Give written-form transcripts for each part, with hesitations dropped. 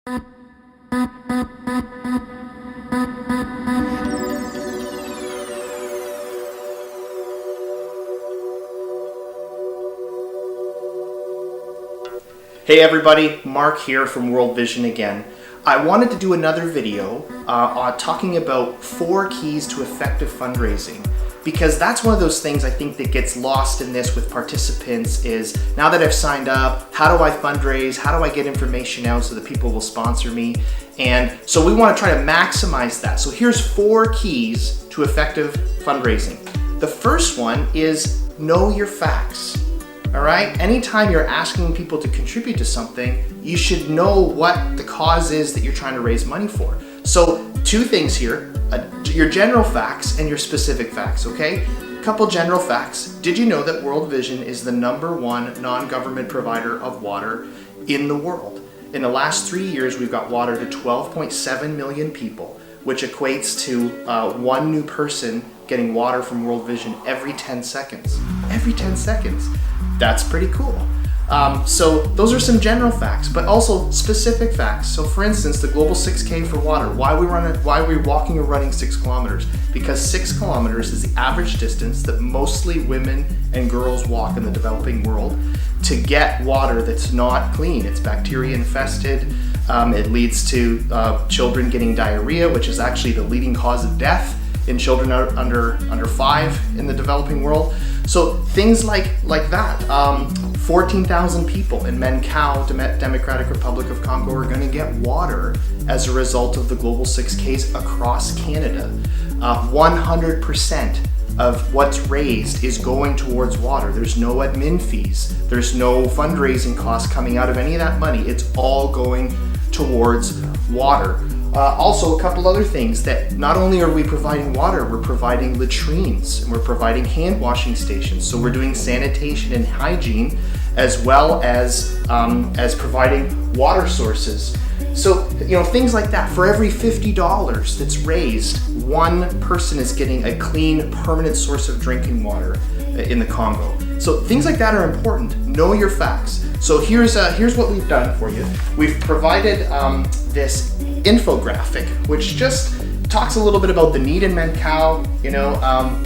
Hey everybody, Mark here from World Vision again. I wanted to do another video talking about 4 keys to effective fundraising, because that's one of those things I think that gets lost in this with participants is, now that I've signed up, how do I fundraise? How do I get information out so that people will sponsor me? And so we want to try to maximize that. So here's 4 keys to effective fundraising. The first one is know your facts. All right, anytime you're asking people to contribute to something, you should know what the cause is that you're trying to raise money for. So 2 things here, your general facts and your specific facts, okay? A couple general facts. Did you know that World Vision is the #1 non-government provider of water in the world? In the last 3 years, we've got water to 12.7 million people, which equates to 1 new person getting water from World Vision every 10 seconds. Every 10 seconds. That's pretty cool. So those are some general facts, but also specific facts. So for instance, the global 6K for water. Why are we walking or running 6 kilometers? Because 6 kilometers is the average distance that mostly women and girls walk in the developing world to get water that's not clean. It's bacteria infested. It leads to children getting diarrhea, which is actually the leading cause of death in children under 5 in the developing world. So things like that. 14,000 people in Menkau, Democratic Republic of Congo, are going to get water as a result of the global 6Ks across Canada. 100% of what's raised is going towards water. There's no admin fees. There's no fundraising costs coming out of any of that money. It's all going towards water. Also, a couple other things, that not only are we providing water, we're providing latrines and we're providing hand washing stations. So we're doing sanitation and hygiene, as well as providing water sources. So, things like that. For every $50 that's raised, 1 person is getting a clean, permanent source of drinking water in the Congo. So things like that are important. Know your facts. So here's what we've done for you. We've provided this infographic, which just talks a little bit about the need in Menkau,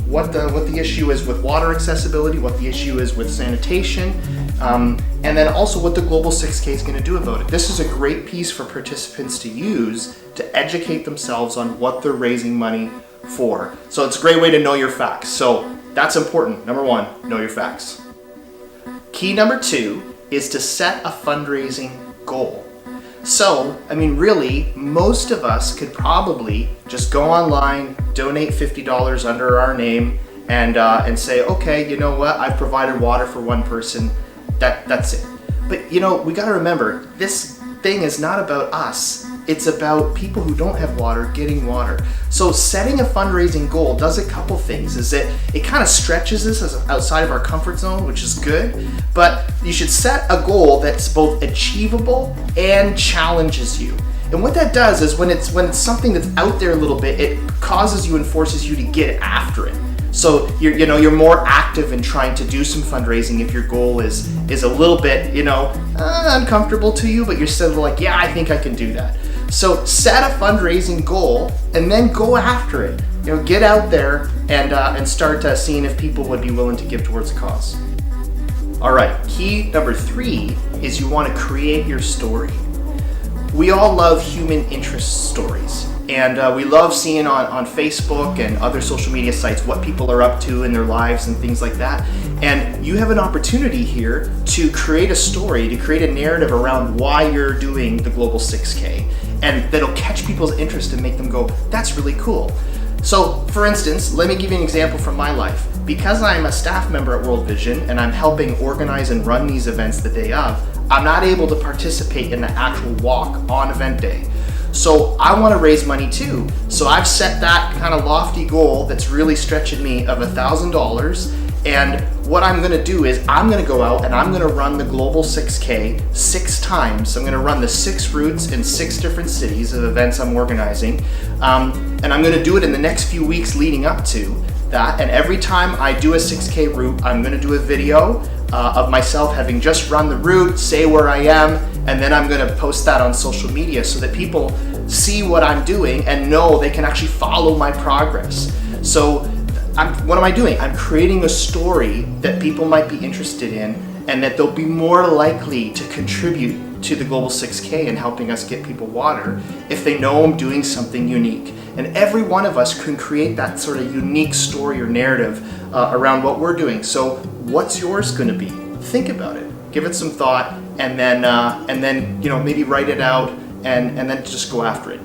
what the issue is with water accessibility, what the issue is with sanitation, and then also what the Global 6K is going to do about it. This is a great piece for participants to use to educate themselves on what they're raising money for. So it's a great way to know your facts. So that's important. Number 1, know your facts. Key number 2 is to set a fundraising goal. So, really, most of us could probably just go online, donate $50 under our name, and say, okay, you know what? I've provided water for 1 person. That's it. But we got to remember, this thing is not about us. It's about people who don't have water getting water. So setting a fundraising goal does a couple things. It kind of stretches us outside of our comfort zone, which is good, but you should set a goal that's both achievable and challenges you. And what that does is when it's something that's out there a little bit, it causes you and forces you to get after it. So you're more active in trying to do some fundraising if your goal is a little bit uncomfortable to you, but you're still like, yeah, I think I can do that. So set a fundraising goal and then go after it. Get out there and start seeing if people would be willing to give towards the cause. All right, key number 3 is you want to create your story. We all love human interest stories. And we love seeing on Facebook and other social media sites what people are up to in their lives and things like that. And you have an opportunity here to create a story, to create a narrative around why you're doing the Global 6K. And that'll catch people's interest and make them go, that's really cool. So for instance, let me give you an example from my life. Because I'm a staff member at World Vision and I'm helping organize and run these events the day of, I'm not able to participate in the actual walk on event day. So I want to raise money too. So I've set that kind of lofty goal that's really stretching me of $1,000. And what I'm going to do is I'm going to go out and I'm going to run the Global 6K 6 times. I'm going to run the 6 routes in 6 different cities of events I'm organizing. And I'm going to do it in the next few weeks leading up to that. And every time I do a 6K route, I'm going to do a video of myself having just run the route, say where I am, and then I'm gonna post that on social media so that people see what I'm doing and know they can actually follow my progress. So what am I doing? I'm creating a story that people might be interested in, and that they'll be more likely to contribute to the Global 6K and helping us get people water if they know I'm doing something unique. And every one of us can create that sort of unique story or narrative around what we're doing. So what's yours gonna be? Think about it, give it some thought, and then maybe write it out and then just go after it.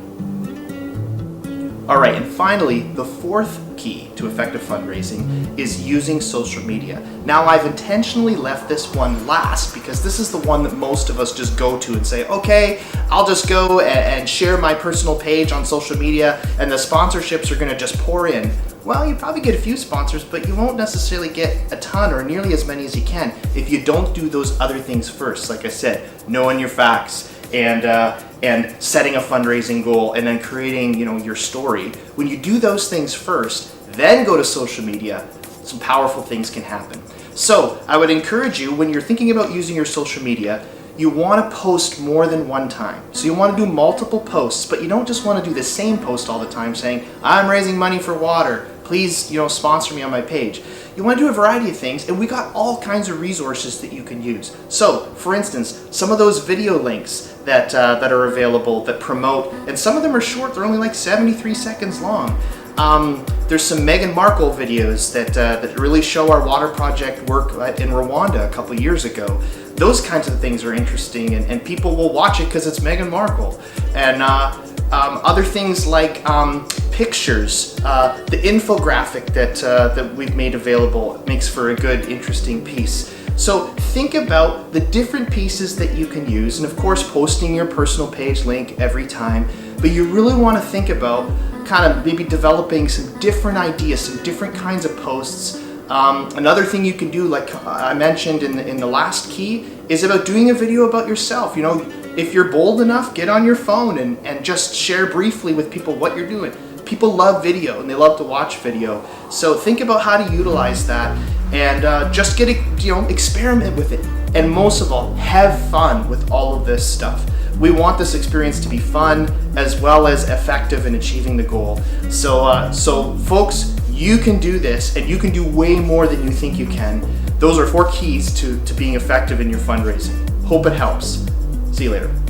All right, and finally, the fourth key to effective fundraising is using social media. Now, I've intentionally left this one last because this is the one that most of us just go to and say, okay, I'll just go and share my personal page on social media and the sponsorships are gonna just pour in. Well, you probably get a few sponsors, but you won't necessarily get a ton or nearly as many as you can if you don't do those other things first. Like I said, knowing your facts and setting a fundraising goal and then creating, your story. When you do those things first, then go to social media, some powerful things can happen. So I would encourage you, when you're thinking about using your social media, you want to post more than one time. So you want to do multiple posts, but you don't just want to do the same post all the time saying, I'm raising money for water, please, sponsor me on my page. You want to do a variety of things, and we got all kinds of resources that you can use. So, for instance, some of those video links that are available that promote, and some of them are short, they're only like 73 seconds long. There's some Meghan Markle videos that really show our water project work in Rwanda a couple years ago. Those kinds of things are interesting, and people will watch it because it's Meghan Markle. And other things like pictures, the infographic that we've made available makes for a good, interesting piece. So think about the different pieces that you can use, and of course posting your personal page link every time, but you really want to think about kind of maybe developing some different ideas, some different kinds of posts. Another thing you can do, like I mentioned in the last key, is about doing a video about yourself. If you're bold enough, get on your phone and just share briefly with people what you're doing. People love video and they love to watch video. So think about how to utilize that and just experiment with it. And most of all, have fun with all of this stuff. We want this experience to be fun as well as effective in achieving the goal. So folks, you can do this, and you can do way more than you think you can. Those are 4 keys to being effective in your fundraising. Hope it helps. See you later.